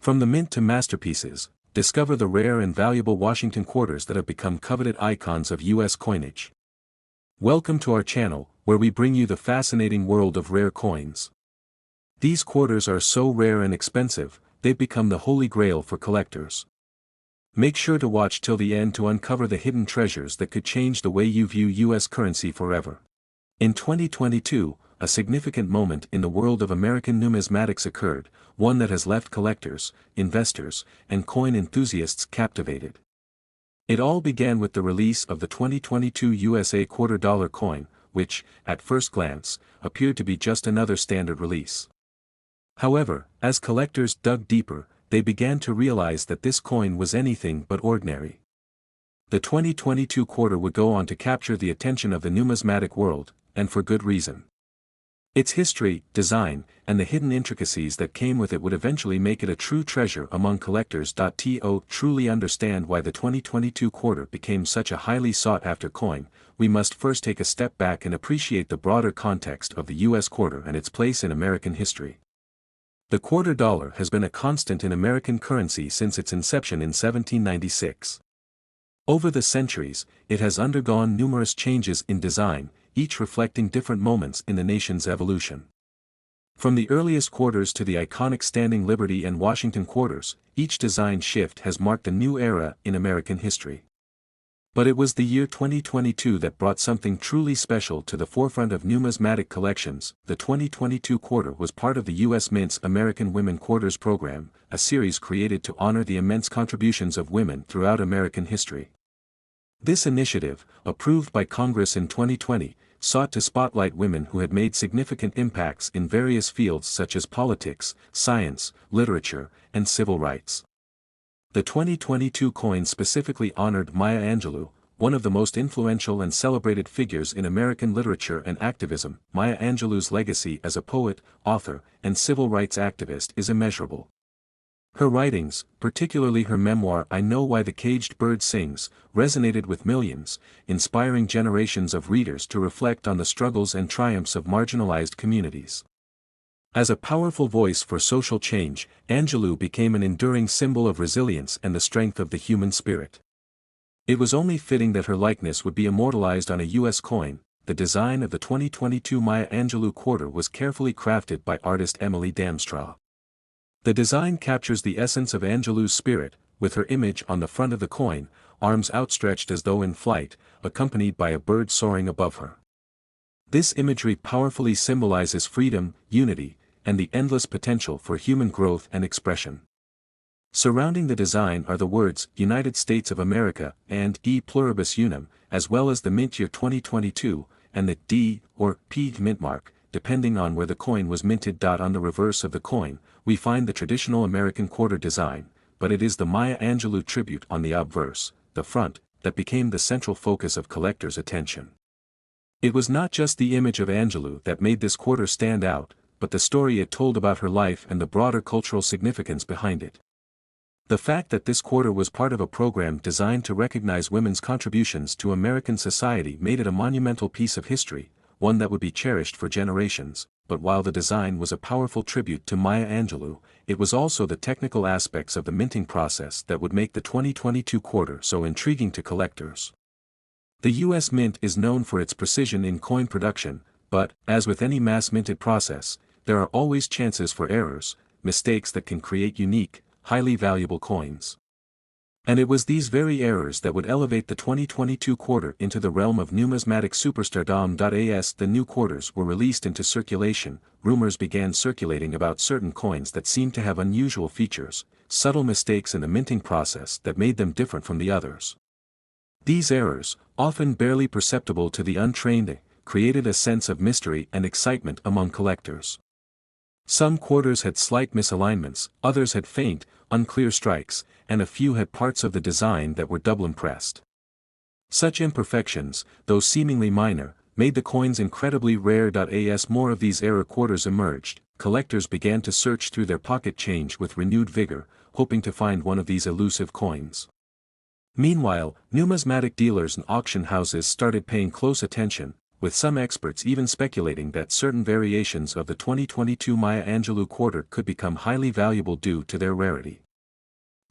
From the mint to masterpieces, discover the rare and valuable Washington quarters that have become coveted icons of U.S. coinage. Welcome to our channel, where we bring you the fascinating world of rare coins. These quarters are so rare and expensive, they've become the holy grail for collectors. Make sure to watch till the end to uncover the hidden treasures that could change the way you view U.S. currency forever. In 2022, a significant moment in the world of American numismatics occurred, one that has left collectors, investors, and coin enthusiasts captivated. It all began with the release of the 2022 USA $quarter coin, which, at first glance, appeared to be just another standard release. However, as collectors dug deeper, they began to realize that this coin was anything but ordinary. The 2022 quarter would go on to capture the attention of the numismatic world, and for good reason. Its history, design, and the hidden intricacies that came with it would eventually make it a true treasure among collectors. To truly understand why the 2022 quarter became such a highly sought-after coin, we must first take a step back and appreciate the broader context of the U.S. quarter and its place in American history. The quarter dollar has been a constant in American currency since its inception in 1796. Over the centuries, it has undergone numerous changes in design, each reflecting different moments in the nation's evolution. From the earliest quarters to the iconic Standing Liberty and Washington quarters, each design shift has marked a new era in American history. But it was the year 2022 that brought something truly special to the forefront of numismatic collections. The 2022 quarter was part of the U.S. Mint's American Women Quarters program, a series created to honor the immense contributions of women throughout American history. This initiative, approved by Congress in 2020, sought to spotlight women who had made significant impacts in various fields such as politics, science, literature, and civil rights. The 2022 coin specifically honored Maya Angelou, one of the most influential and celebrated figures in American literature and activism. Maya Angelou's legacy as a poet, author, and civil rights activist is immeasurable. Her writings, particularly her memoir I Know Why the Caged Bird Sings, resonated with millions, inspiring generations of readers to reflect on the struggles and triumphs of marginalized communities. As a powerful voice for social change, Angelou became an enduring symbol of resilience and the strength of the human spirit. It was only fitting that her likeness would be immortalized on a U.S. coin. The design of the 2022 Maya Angelou quarter was carefully crafted by artist Emily Damstraw. The design captures the essence of Angelou's spirit, with her image on the front of the coin, arms outstretched as though in flight, accompanied by a bird soaring above her. This imagery powerfully symbolizes freedom, unity, and the endless potential for human growth and expression. Surrounding the design are the words United States of America and E Pluribus Unum, as well as the mint year 2022, and the D or P mint mark, depending on where the coin was minted. On the reverse of the coin, we find the traditional American quarter design, but it is the Maya Angelou tribute on the obverse, the front, that became the central focus of collectors' attention. It was not just the image of Angelou that made this quarter stand out, but the story it told about her life and the broader cultural significance behind it. The fact that this quarter was part of a program designed to recognize women's contributions to American society made it a monumental piece of history, one that would be cherished for generations. But while the design was a powerful tribute to Maya Angelou, it was also the technical aspects of the minting process that would make the 2022 quarter so intriguing to collectors. The U.S. Mint is known for its precision in coin production, but, as with any mass-minted process, there are always chances for errors, mistakes that can create unique, highly valuable coins. And it was these very errors that would elevate the 2022 quarter into the realm of numismatic superstardom. As the new quarters were released into circulation, rumors began circulating about certain coins that seemed to have unusual features, subtle mistakes in the minting process that made them different from the others. These errors, often barely perceptible to the untrained, created a sense of mystery and excitement among collectors. Some quarters had slight misalignments, others had faint, unclear strikes, and a few had parts of the design that were double impressed. Such imperfections, though seemingly minor, made the coins incredibly rare. As more of these error quarters emerged, collectors began to search through their pocket change with renewed vigor, hoping to find one of these elusive coins. Meanwhile, numismatic dealers and auction houses started paying close attention, with some experts even speculating that certain variations of the 2022 Maya Angelou quarter could become highly valuable due to their rarity.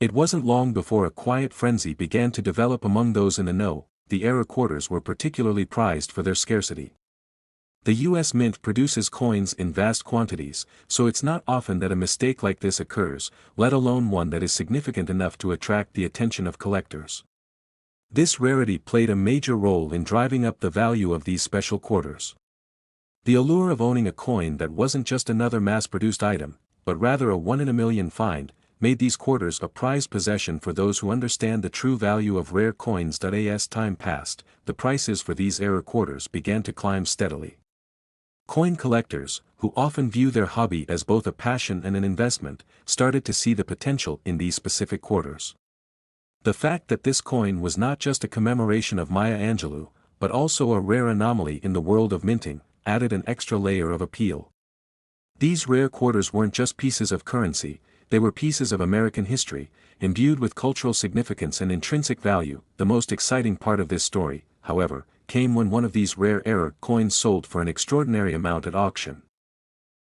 It wasn't long before a quiet frenzy began to develop among those in the know. The era quarters were particularly prized for their scarcity. The U.S. Mint produces coins in vast quantities, so it's not often that a mistake like this occurs, let alone one that is significant enough to attract the attention of collectors. This rarity played a major role in driving up the value of these special quarters. The allure of owning a coin that wasn't just another mass-produced item, but rather a one-in-a-million find, made these quarters a prized possession for those who understand the true value of rare coins. As time passed, the prices for these era quarters began to climb steadily. Coin collectors, who often view their hobby as both a passion and an investment, started to see the potential in these specific quarters. The fact that this coin was not just a commemoration of Maya Angelou, but also a rare anomaly in the world of minting, added an extra layer of appeal. These rare quarters weren't just pieces of currency, they were pieces of American history, imbued with cultural significance and intrinsic value. The most exciting part of this story, however, came when one of these rare era coins sold for an extraordinary amount at auction.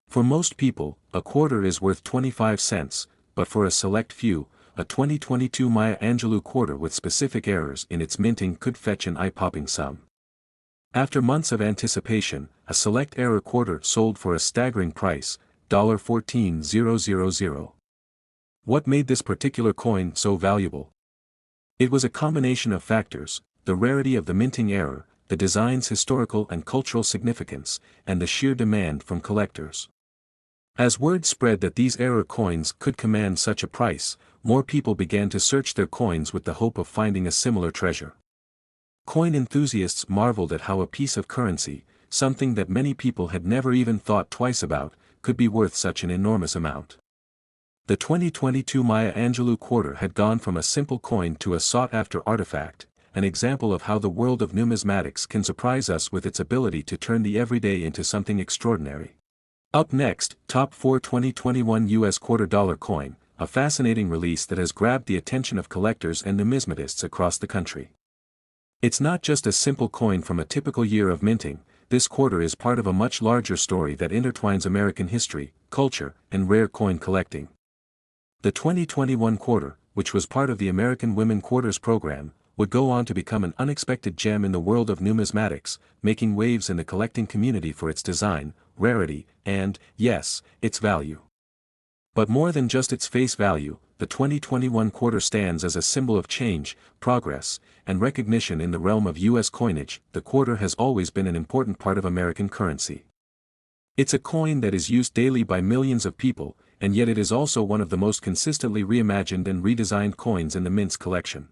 For most people, a quarter is worth 25 cents, but for a select few, a 2022 Maya Angelou quarter with specific errors in its minting could fetch an eye-popping sum. After months of anticipation, a select error quarter sold for a staggering price, $14,000. What made this particular coin so valuable? It was a combination of factors: the rarity of the minting error, the design's historical and cultural significance, and the sheer demand from collectors. As word spread that these error coins could command such a price, more people began to search their coins with the hope of finding a similar treasure. Coin enthusiasts marveled at how a piece of currency, something that many people had never even thought twice about, could be worth such an enormous amount. The 2022 Maya Angelou quarter had gone from a simple coin to a sought-after artifact, an example of how the world of numismatics can surprise us with its ability to turn the everyday into something extraordinary. Up next, Top 4 2021 US $quarter coin, a fascinating release that has grabbed the attention of collectors and numismatists across the country. It's not just a simple coin from a typical year of minting. This quarter is part of a much larger story that intertwines American history, culture, and rare coin collecting. The 2021 quarter, which was part of the American Women Quarters program, would go on to become an unexpected gem in the world of numismatics, making waves in the collecting community for its design, rarity, and, yes, its value. But more than just its face value, the 2021 quarter stands as a symbol of change, progress, and recognition in the realm of U.S. coinage. The quarter has always been an important part of American currency. It's a coin that is used daily by millions of people, and yet it is also one of the most consistently reimagined and redesigned coins in the Mint's collection.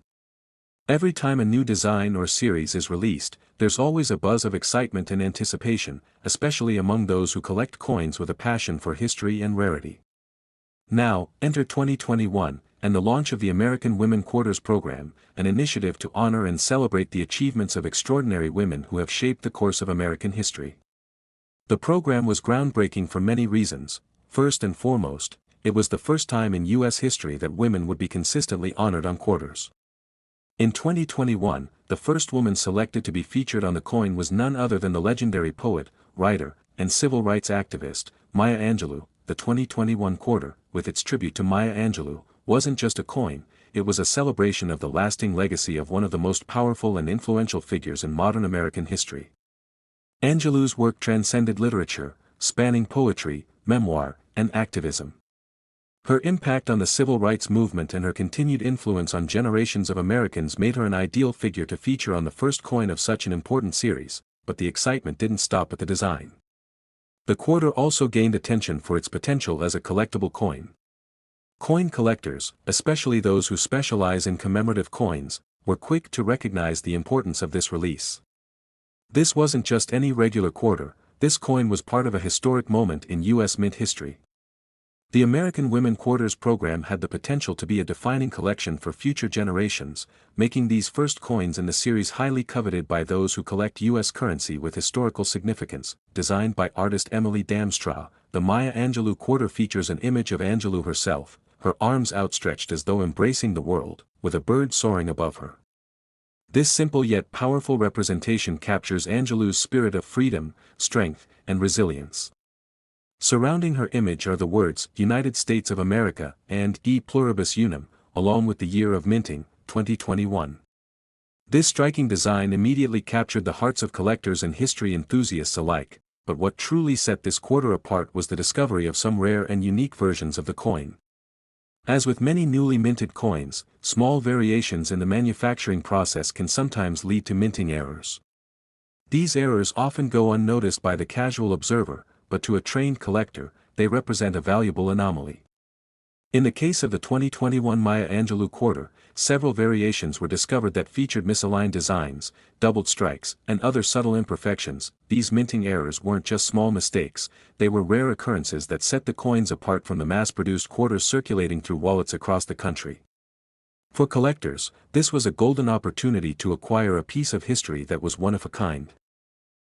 Every time a new design or series is released, there's always a buzz of excitement and anticipation, especially among those who collect coins with a passion for history and rarity. Now, enter 2021, and the launch of the American Women Quarters program, an initiative to honor and celebrate the achievements of extraordinary women who have shaped the course of American history. The program was groundbreaking for many reasons. First and foremost, it was the first time in U.S. history that women would be consistently honored on quarters. In 2021, the first woman selected to be featured on the coin was none other than the legendary poet, writer, and civil rights activist, Maya Angelou. The 2021 quarter, with its tribute to Maya Angelou, wasn't just a coin, it was a celebration of the lasting legacy of one of the most powerful and influential figures in modern American history. Angelou's work transcended literature, spanning poetry, memoir, and activism. Her impact on the civil rights movement and her continued influence on generations of Americans made her an ideal figure to feature on the first coin of such an important series, but the excitement didn't stop at the design. The quarter also gained attention for its potential as a collectible coin. Coin collectors, especially those who specialize in commemorative coins, were quick to recognize the importance of this release. This wasn't just any regular quarter, this coin was part of a historic moment in U.S. Mint history. The American Women Quarters program had the potential to be a defining collection for future generations, making these first coins in the series highly coveted by those who collect U.S. currency with historical significance. Designed by artist Emily Damstra, the Maya Angelou quarter features an image of Angelou herself, her arms outstretched as though embracing the world, with a bird soaring above her. This simple yet powerful representation captures Angelou's spirit of freedom, strength, and resilience. Surrounding her image are the words United States of America and E Pluribus Unum, along with the year of minting, 2021. This striking design immediately captured the hearts of collectors and history enthusiasts alike, but what truly set this quarter apart was the discovery of some rare and unique versions of the coin. As with many newly minted coins, small variations in the manufacturing process can sometimes lead to minting errors. These errors often go unnoticed by the casual observer, but to a trained collector, they represent a valuable anomaly. In the case of the 2021 Maya Angelou quarter, several variations were discovered that featured misaligned designs, doubled strikes, and other subtle imperfections. These minting errors weren't just small mistakes, they were rare occurrences that set the coins apart from the mass-produced quarters circulating through wallets across the country. For collectors, this was a golden opportunity to acquire a piece of history that was one of a kind.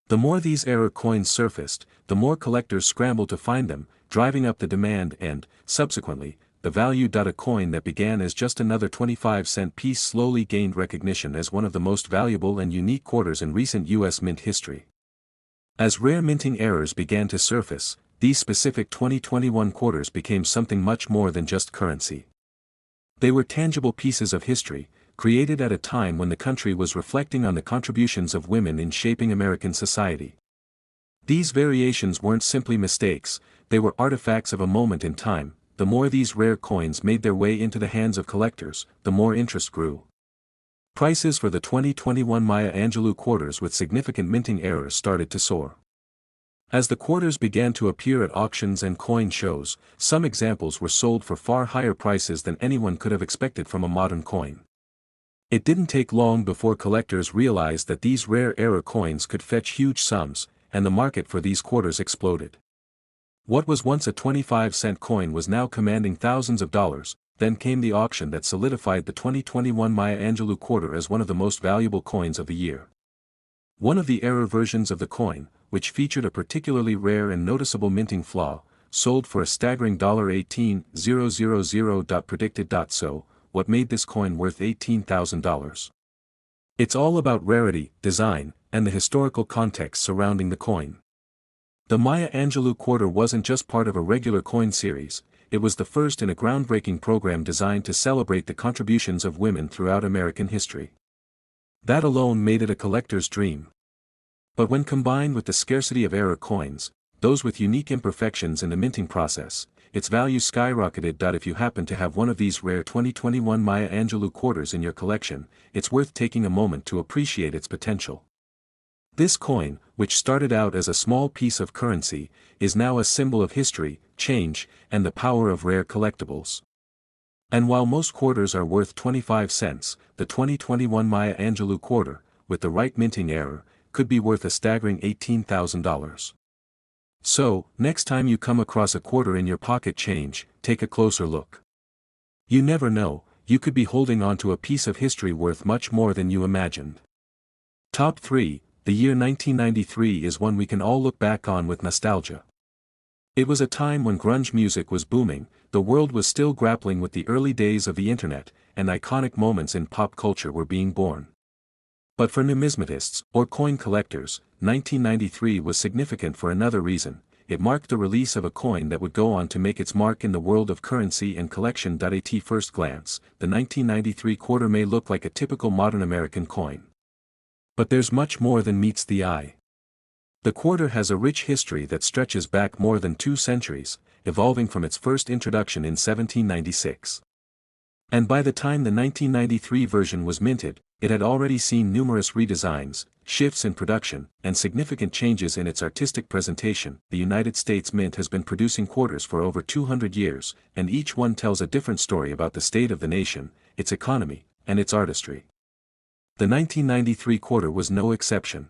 The more these error coins surfaced, the more collectors scrambled to find them, driving up the demand and, subsequently, the value. A coin that began as just another 25-cent piece slowly gained recognition as one of the most valuable and unique quarters in recent U.S. mint history. As rare minting errors began to surface, these specific 2021 quarters became something much more than just currency. They were tangible pieces of history, created at a time when the country was reflecting on the contributions of women in shaping American society. These variations weren't simply mistakes, they were artifacts of a moment in time. The more these rare coins made their way into the hands of collectors, the more interest grew. Prices for the 2021 Maya Angelou quarters with significant minting errors started to soar. As the quarters began to appear at auctions and coin shows, some examples were sold for far higher prices than anyone could have expected from a modern coin. It didn't take long before collectors realized that these rare error coins could fetch huge sums, and the market for these quarters exploded. What was once a 25-cent coin was now commanding thousands of dollars. Then came the auction that solidified the 2021 Maya Angelou quarter as one of the most valuable coins of the year. One of the error versions of the coin, which featured a particularly rare and noticeable minting flaw, sold for a staggering $18,000. Predicted. So, what made this coin worth $18,000? It's all about rarity, design, and the historical context surrounding the coin. The Maya Angelou quarter wasn't just part of a regular coin series, it was the first in a groundbreaking program designed to celebrate the contributions of women throughout American history. That alone made it a collector's dream. But when combined with the scarcity of error coins, those with unique imperfections in the minting process, its value skyrocketed. If you happen to have one of these rare 2021 Maya Angelou quarters in your collection, it's worth taking a moment to appreciate its potential. This coin, which started out as a small piece of currency, is now a symbol of history, change, and the power of rare collectibles. And while most quarters are worth 25 cents, the 2021 Maya Angelou quarter, with the right minting error, could be worth a staggering $18,000. So, next time you come across a quarter in your pocket change, take a closer look. You never know, you could be holding on to a piece of history worth much more than you imagined. Top 3. The year 1993 is one we can all look back on with nostalgia. It was a time when grunge music was booming, the world was still grappling with the early days of the internet, and iconic moments in pop culture were being born. But for numismatists, or coin collectors, 1993 was significant for another reason. It marked the release of a coin that would go on to make its mark in the world of currency and collection. At first glance, the 1993 quarter may look like a typical modern American coin. But there's much more than meets the eye. The quarter has a rich history that stretches back more than 2 centuries, evolving from its first introduction in 1796. And by the time the 1993 version was minted, it had already seen numerous redesigns, shifts in production, and significant changes in its artistic presentation. The United States Mint has been producing quarters for over 200 years, and each one tells a different story about the state of the nation, its economy, and its artistry. The 1993 quarter was no exception.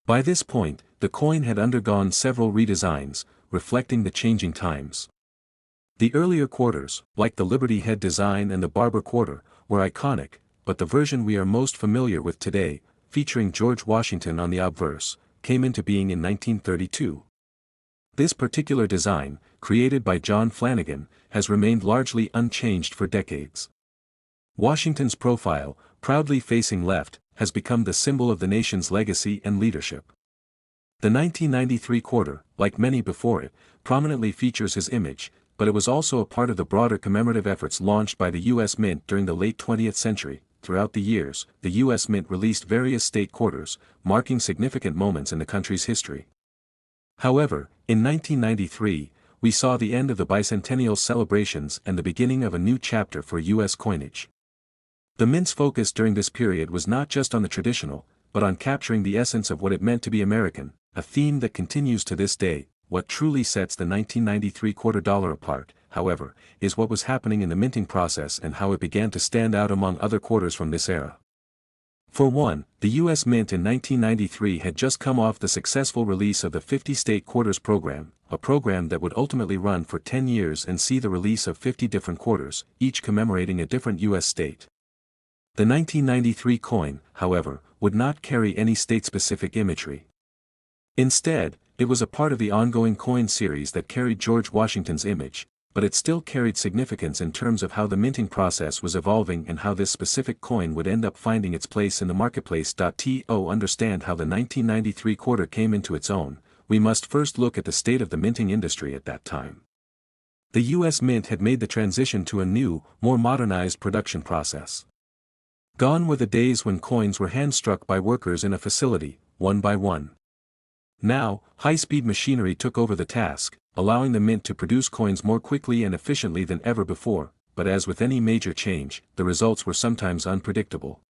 By this point, the coin had undergone several redesigns, reflecting the changing times. The earlier quarters, like the Liberty Head design and the Barber quarter, were iconic, but the version we are most familiar with today, featuring George Washington on the obverse, came into being in 1932. This particular design, created by John Flanagan, has remained largely unchanged for decades. Washington's profile, proudly facing left, has become the symbol of the nation's legacy and leadership. The 1993 quarter, like many before it, prominently features his image, but it was also a part of the broader commemorative efforts launched by the U.S. Mint during the late 20th century. Throughout the years, the U.S. Mint released various state quarters, marking significant moments in the country's history. However, in 1993, we saw the end of the bicentennial celebrations and the beginning of a new chapter for U.S. coinage. The Mint's focus during this period was not just on the traditional, but on capturing the essence of what it meant to be American, a theme that continues to this day. What truly sets the 1993 quarter dollar apart, however, is what was happening in the minting process and how it began to stand out among other quarters from this era. For one, the U.S. Mint in 1993 had just come off the successful release of the 50-state quarters program, a program that would ultimately run for 10 years and see the release of 50 different quarters, each commemorating a different U.S. state. The 1993 coin, however, would not carry any state-specific imagery. Instead, it was a part of the ongoing coin series that carried George Washington's image, but it still carried significance in terms of how the minting process was evolving and how this specific coin would end up finding its place in the marketplace. To understand how the 1993 quarter came into its own, we must first look at the state of the minting industry at that time. The U.S. Mint had made the transition to a new, more modernized production process. Gone were the days when coins were hand-struck by workers in a facility, one by one. Now, high-speed machinery took over the task, allowing the mint to produce coins more quickly and efficiently than ever before, but as with any major change, the results were sometimes unpredictable.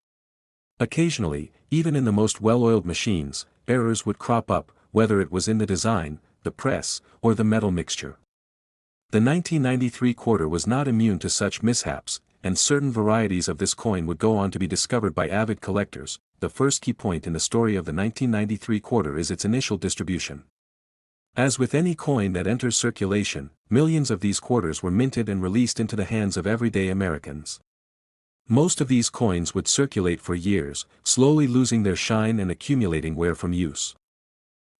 Occasionally, even in the most well-oiled machines, errors would crop up, whether it was in the design, the press, or the metal mixture. The 1993 quarter was not immune to such mishaps, and certain varieties of this coin would go on to be discovered by avid collectors. The first key point in the story of the 1993 quarter is its initial distribution. As with any coin that enters circulation, millions of these quarters were minted and released into the hands of everyday Americans. Most of these coins would circulate for years, slowly losing their shine and accumulating wear from use.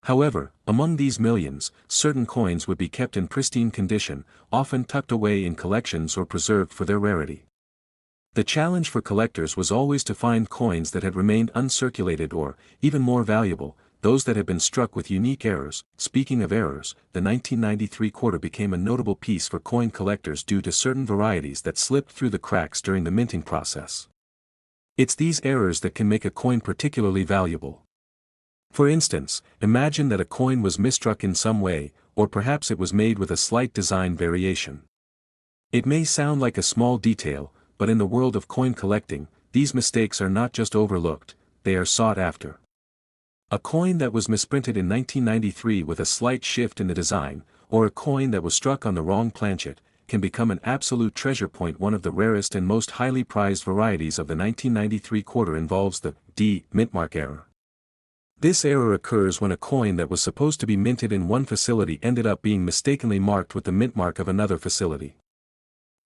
However, among these millions, certain coins would be kept in pristine condition, often tucked away in collections or preserved for their rarity. The challenge for collectors was always to find coins that had remained uncirculated or, even more valuable, those that had been struck with unique errors. Speaking of errors, the 1993 quarter became a notable piece for coin collectors due to certain varieties that slipped through the cracks during the minting process. It's these errors that can make a coin particularly valuable. For instance, imagine that a coin was misstruck in some way, or perhaps it was made with a slight design variation. It may sound like a small detail, but in the world of coin collecting, these mistakes are not just overlooked, they are sought after. A coin that was misprinted in 1993 with a slight shift in the design, or a coin that was struck on the wrong planchet, can become an absolute treasure point. One of the rarest and most highly prized varieties of the 1993 quarter involves the D mintmark error. This error occurs when a coin that was supposed to be minted in one facility ended up being mistakenly marked with the mintmark of another facility.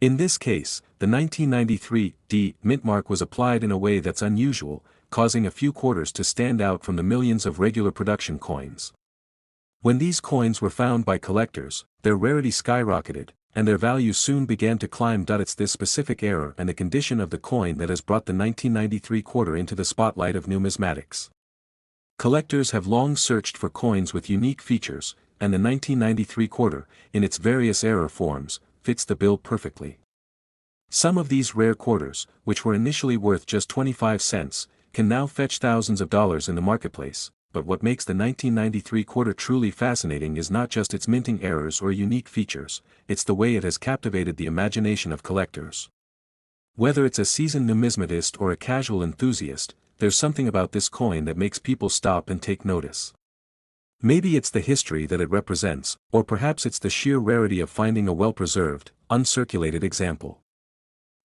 In this case, the 1993 D mintmark was applied in a way that's unusual, causing a few quarters to stand out from the millions of regular production coins. When these coins were found by collectors, their rarity skyrocketed, and their value soon began to climb. It's this specific error and the condition of the coin that has brought the 1993 quarter into the spotlight of numismatics. Collectors have long searched for coins with unique features, and the 1993 quarter, in its various error forms, fits the bill perfectly. Some of these rare quarters, which were initially worth just 25 cents, can now fetch thousands of dollars in the marketplace, but what makes the 1993 quarter truly fascinating is not just its minting errors or unique features, it's the way it has captivated the imagination of collectors. Whether it's a seasoned numismatist or a casual enthusiast, there's something about this coin that makes people stop and take notice. Maybe it's the history that it represents, or perhaps it's the sheer rarity of finding a well-preserved, uncirculated example.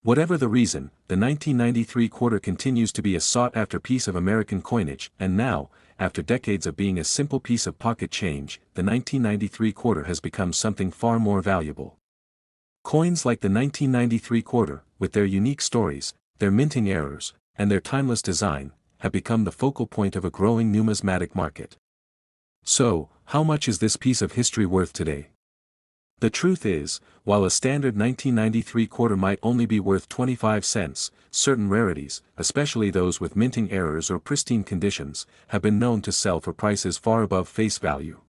Whatever the reason, the 1993 quarter continues to be a sought-after piece of American coinage, and now, after decades of being a simple piece of pocket change, the 1993 quarter has become something far more valuable. Coins like the 1993 quarter, with their unique stories, their minting errors, and their timeless design, have become the focal point of a growing numismatic market. So, how much is this piece of history worth today? The truth is, while a standard 1993 quarter might only be worth 25 cents, certain rarities, especially those with minting errors or pristine conditions, have been known to sell for prices far above face value.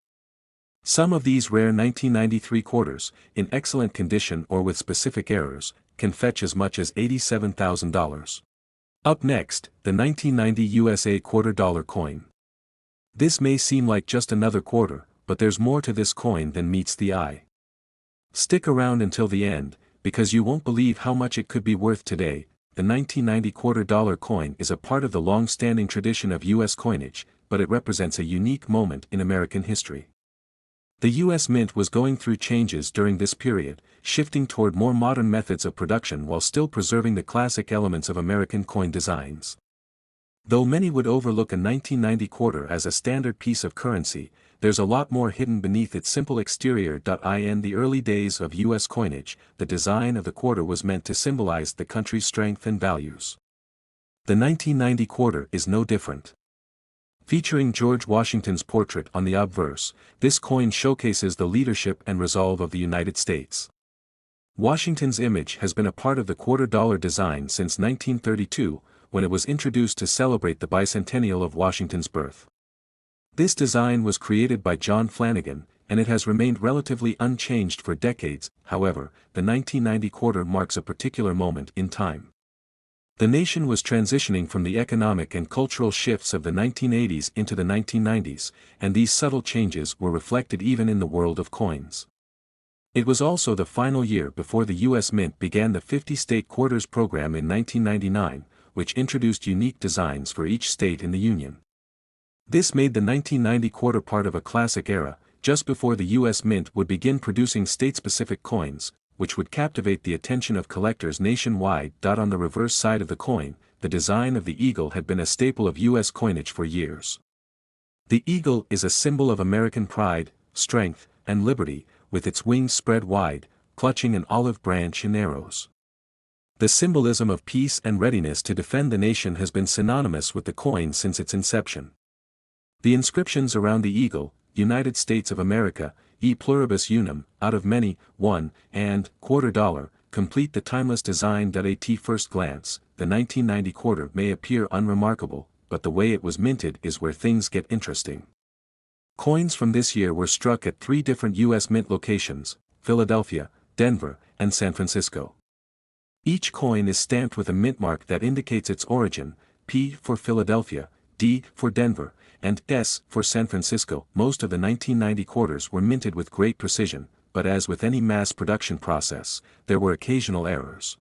Some of these rare 1993 quarters, in excellent condition or with specific errors, can fetch as much as $87,000. Up next, the 1990 USA $quarter coin. This may seem like just another quarter, but there's more to this coin than meets the eye. Stick around until the end, because you won't believe how much it could be worth today. The 1990 $quarter coin is a part of the long-standing tradition of U.S. coinage, but it represents a unique moment in American history. The U.S. Mint was going through changes during this period, shifting toward more modern methods of production while still preserving the classic elements of American coin designs. Though many would overlook a 1990 quarter as a standard piece of currency, there's a lot more hidden beneath its simple exterior. In the early days of U.S. coinage, the design of the quarter was meant to symbolize the country's strength and values. The 1990 quarter is no different. Featuring George Washington's portrait on the obverse, this coin showcases the leadership and resolve of the United States. Washington's image has been a part of the $quarter design since 1932, when it was introduced to celebrate the bicentennial of Washington's birth. This design was created by John Flanagan, and it has remained relatively unchanged for decades. However, the 1990 quarter marks a particular moment in time. The nation was transitioning from the economic and cultural shifts of the 1980s into the 1990s, and these subtle changes were reflected even in the world of coins. It was also the final year before the U.S. Mint began the 50-state quarters program in 1999, which introduced unique designs for each state in the Union. This made the 1990 quarter part of a classic era, just before the U.S. Mint would begin producing state-specific coins, which would captivate the attention of collectors nationwide. On the reverse side of the coin, the design of the eagle had been a staple of U.S. coinage for years. The eagle is a symbol of American pride, strength, and liberty, with its wings spread wide, clutching an olive branch and arrows. The symbolism of peace and readiness to defend the nation has been synonymous with the coin since its inception. The inscriptions around the eagle, United States of America, e pluribus unum, out of many, one, and $quarter, complete the timeless design. At first glance, the 1990 quarter may appear unremarkable, but the way it was minted is where things get interesting. Coins from this year were struck at 3 different U.S. Mint locations: Philadelphia, Denver, and San Francisco. Each coin is stamped with a mint mark that indicates its origin: P for Philadelphia, D for Denver, and S for San Francisco. Most of the 1990 quarters were minted with great precision, but as with any mass production process, there were occasional errors.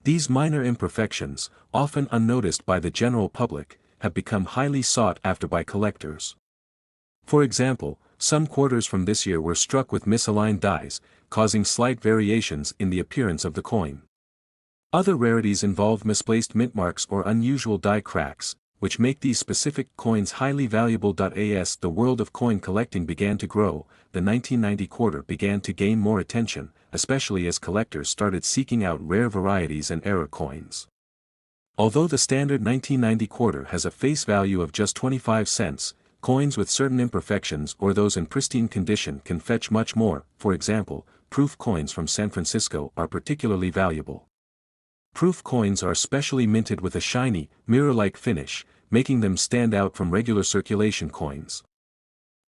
These minor imperfections, often unnoticed by the general public, have become highly sought after by collectors. For example, some quarters from this year were struck with misaligned dies, causing slight variations in the appearance of the coin. Other rarities involve misplaced mint marks or unusual die cracks, which make these specific coins highly valuable. As the world of coin collecting began to grow, the 1990 quarter began to gain more attention, especially as collectors started seeking out rare varieties and error coins. Although the standard 1990 quarter has a face value of just 25 cents, coins with certain imperfections or those in pristine condition can fetch much more. For example, proof coins from San Francisco are particularly valuable. Proof coins are specially minted with a shiny, mirror-like finish, making them stand out from regular circulation coins.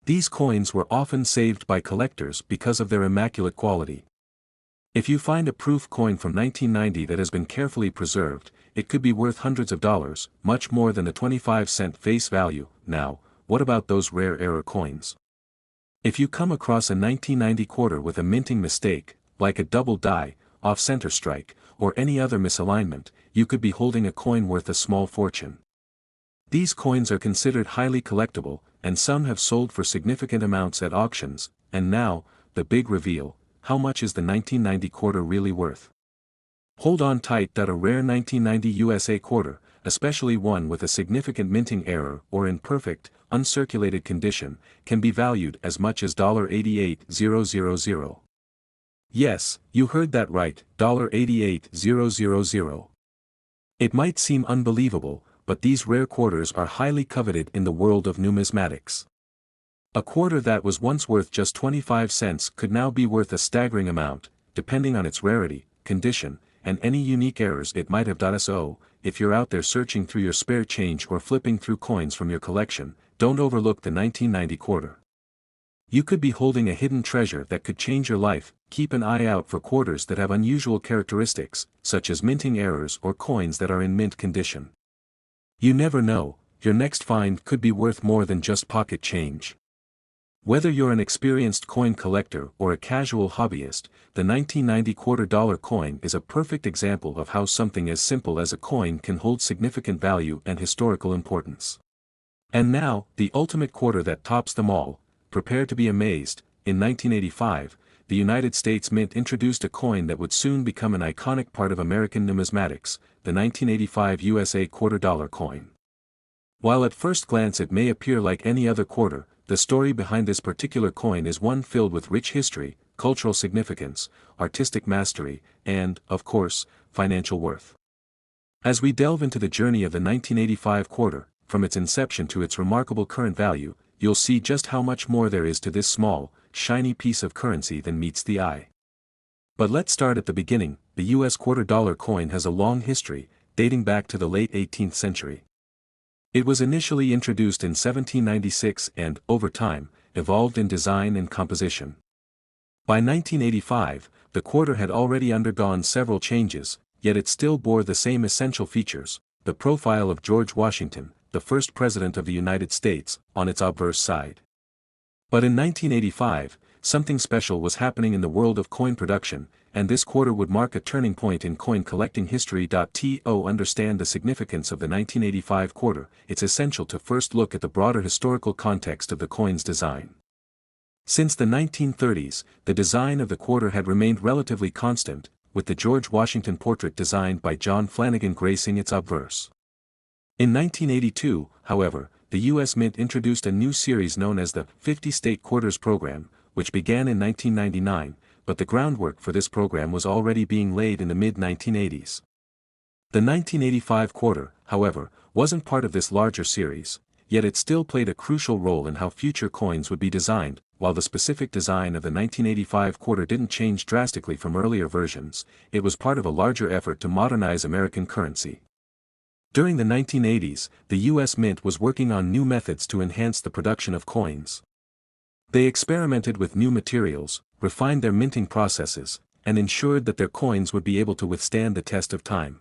These coins were often saved by collectors because of their immaculate quality. If you find a proof coin from 1990 that has been carefully preserved, it could be worth hundreds of dollars, much more than the 25-cent face value. Now, what about those rare error coins? If you come across a 1990 quarter with a minting mistake, like a double die, off-center strike, or any other misalignment, you could be holding a coin worth a small fortune. These coins are considered highly collectible, and some have sold for significant amounts at auctions. And now, the big reveal: how much is the 1990 quarter really worth? Hold on tight. A rare 1990 USA quarter, especially one with a significant minting error or in perfect, uncirculated condition, can be valued as much as $88,000. Yes, you heard that right, $88,000. It might seem unbelievable, but these rare quarters are highly coveted in the world of numismatics. A quarter that was once worth just 25 cents could now be worth a staggering amount, depending on its rarity, condition, and any unique errors it might have. So, if you're out there searching through your spare change or flipping through coins from your collection, don't overlook the 1990 quarter. You could be holding a hidden treasure that could change your life. Keep an eye out for quarters that have unusual characteristics, such as minting errors or coins that are in mint condition. You never know, your next find could be worth more than just pocket change. Whether you're an experienced coin collector or a casual hobbyist, the 1990 $quarter coin is a perfect example of how something as simple as a coin can hold significant value and historical importance. And now, the ultimate quarter that tops them all. Prepare to be amazed. In 1985, the United States Mint introduced a coin that would soon become an iconic part of American numismatics, the 1985 USA $quarter coin. While at first glance it may appear like any other quarter, the story behind this particular coin is one filled with rich history, cultural significance, artistic mastery, and, of course, financial worth. As we delve into the journey of the 1985 quarter, from its inception to its remarkable current value, you'll see just how much more there is to this small, shiny piece of currency than meets the eye. But let's start at the beginning. The US $quarter coin has a long history, dating back to the late 18th century. It was initially introduced in 1796 and, over time, evolved in design and composition. By 1985, the quarter had already undergone several changes, yet it still bore the same essential features: the profile of George Washington, the first President of the United States, on its obverse side. But in 1985, something special was happening in the world of coin production, and this quarter would mark a turning point in coin collecting history. To understand the significance of the 1985 quarter, it's essential to first look at the broader historical context of the coin's design. Since the 1930s, the design of the quarter had remained relatively constant, with the George Washington portrait designed by John Flanagan gracing its obverse. In 1982, however, the U.S. Mint introduced a new series known as the 50-State Quarters Program, which began in 1999, but the groundwork for this program was already being laid in the mid-1980s. The 1985 quarter, however, wasn't part of this larger series, yet it still played a crucial role in how future coins would be designed. While the specific design of the 1985 quarter didn't change drastically from earlier versions, it was part of a larger effort to modernize American currency. During the 1980s, the U.S. Mint was working on new methods to enhance the production of coins. They experimented with new materials, refined their minting processes, and ensured that their coins would be able to withstand the test of time.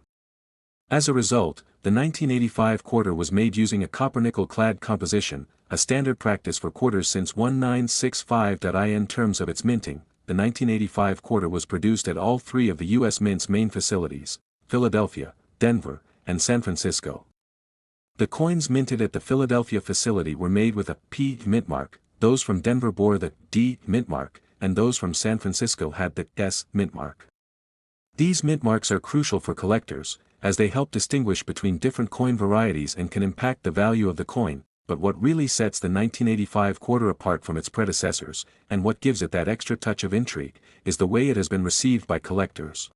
As a result, the 1985 quarter was made using a copper-nickel-clad composition, a standard practice for quarters since 1965. In terms of its minting, the 1985 quarter was produced at all three of the U.S. Mint's main facilities: Philadelphia, Denver, and San Francisco. The coins minted at the Philadelphia facility were made with a P mint mark, those from Denver bore the D mint mark, and those from San Francisco had the S mint mark. These mint marks are crucial for collectors, as they help distinguish between different coin varieties and can impact the value of the coin. But what really sets the 1985 quarter apart from its predecessors, and what gives it that extra touch of intrigue, is the way it has been received by collectors.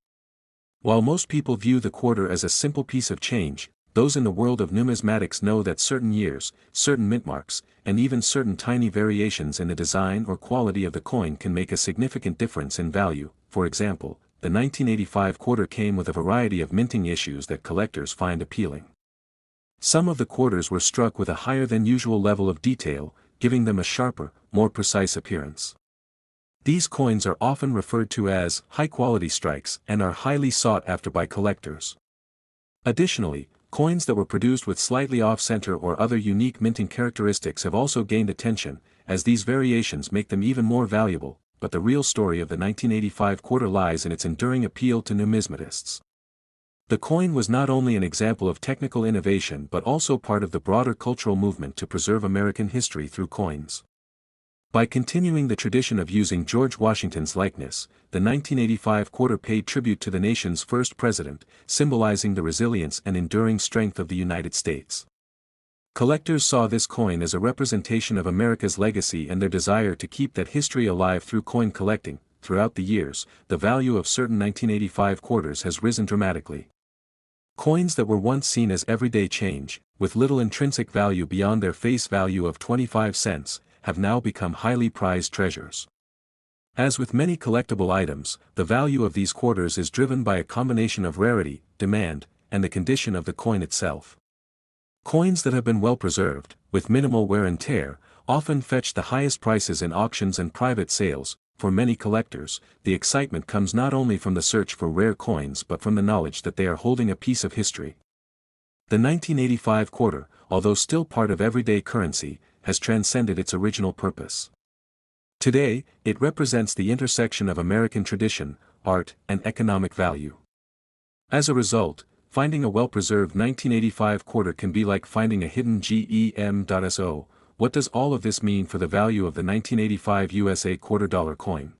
While most people view the quarter as a simple piece of change, those in the world of numismatics know that certain years, certain mint marks, and even certain tiny variations in the design or quality of the coin can make a significant difference in value. For example, the 1985 quarter came with a variety of minting issues that collectors find appealing. Some of the quarters were struck with a higher than usual level of detail, giving them a sharper, more precise appearance. These coins are often referred to as high-quality strikes and are highly sought after by collectors. Additionally, coins that were produced with slightly off-center or other unique minting characteristics have also gained attention, as these variations make them even more valuable. But the real story of the 1985 quarter lies in its enduring appeal to numismatists. The coin was not only an example of technical innovation but also part of the broader cultural movement to preserve American history through coins. By continuing the tradition of using George Washington's likeness, the 1985 quarter paid tribute to the nation's first president, symbolizing the resilience and enduring strength of the United States. Collectors saw this coin as a representation of America's legacy and their desire to keep that history alive through coin collecting. Throughout the years, the value of certain 1985 quarters has risen dramatically. Coins that were once seen as everyday change, with little intrinsic value beyond their face value of 25 cents, have now become highly prized treasures. As with many collectible items, the value of these quarters is driven by a combination of rarity, demand, and the condition of the coin itself. Coins that have been well preserved, with minimal wear and tear, often fetch the highest prices in auctions and private sales. For many collectors, the excitement comes not only from the search for rare coins but from the knowledge that they are holding a piece of history. The 1985 quarter, although still part of everyday currency, has transcended its original purpose. Today, it represents the intersection of American tradition, art, and economic value. As a result, finding a well-preserved 1985 quarter can be like finding a hidden gem.so. What does all of this mean for the value of the 1985 USA quarter-dollar coin?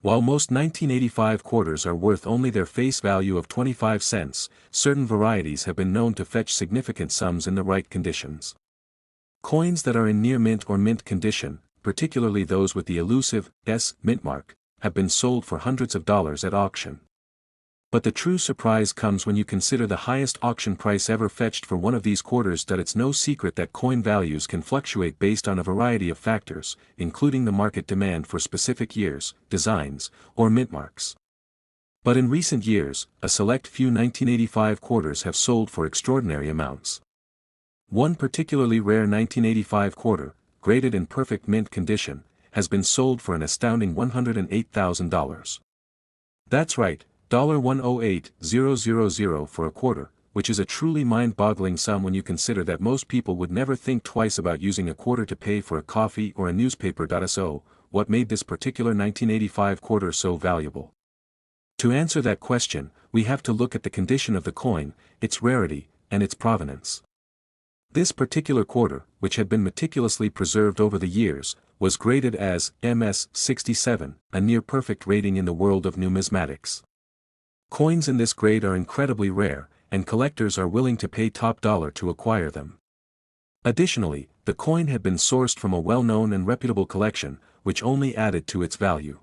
While most 1985 quarters are worth only their face value of 25 cents, certain varieties have been known to fetch significant sums in the right conditions. Coins that are in near mint or mint condition, particularly those with the elusive S mint mark, have been sold for hundreds of dollars at auction. But the true surprise comes when you consider the highest auction price ever fetched for one of these quarters. It's no secret that coin values can fluctuate based on a variety of factors, including the market demand for specific years, designs, or mint marks. But in recent years, a select few 1985 quarters have sold for extraordinary amounts. One particularly rare 1985 quarter, graded in perfect mint condition, has been sold for an astounding $108,000. That's right, $108,000 for a quarter, which is a truly mind-boggling sum when you consider that most people would never think twice about using a quarter to pay for a coffee or a newspaper. So, what made this particular 1985 quarter so valuable? To answer that question, we have to look at the condition of the coin, its rarity, and its provenance. This particular quarter, which had been meticulously preserved over the years, was graded as MS-67, a near-perfect rating in the world of numismatics. Coins in this grade are incredibly rare, and collectors are willing to pay top dollar to acquire them. Additionally, the coin had been sourced from a well-known and reputable collection, which only added to its value.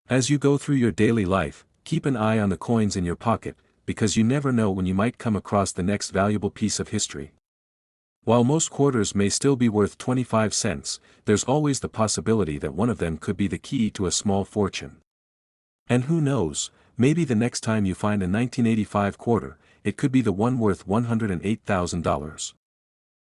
As you go through your daily life, keep an eye on the coins in your pocket, because you never know when you might come across the next valuable piece of history. While most quarters may still be worth 25 cents, there's always the possibility that one of them could be the key to a small fortune. And who knows, maybe the next time you find a 1985 quarter, it could be the one worth $108,000.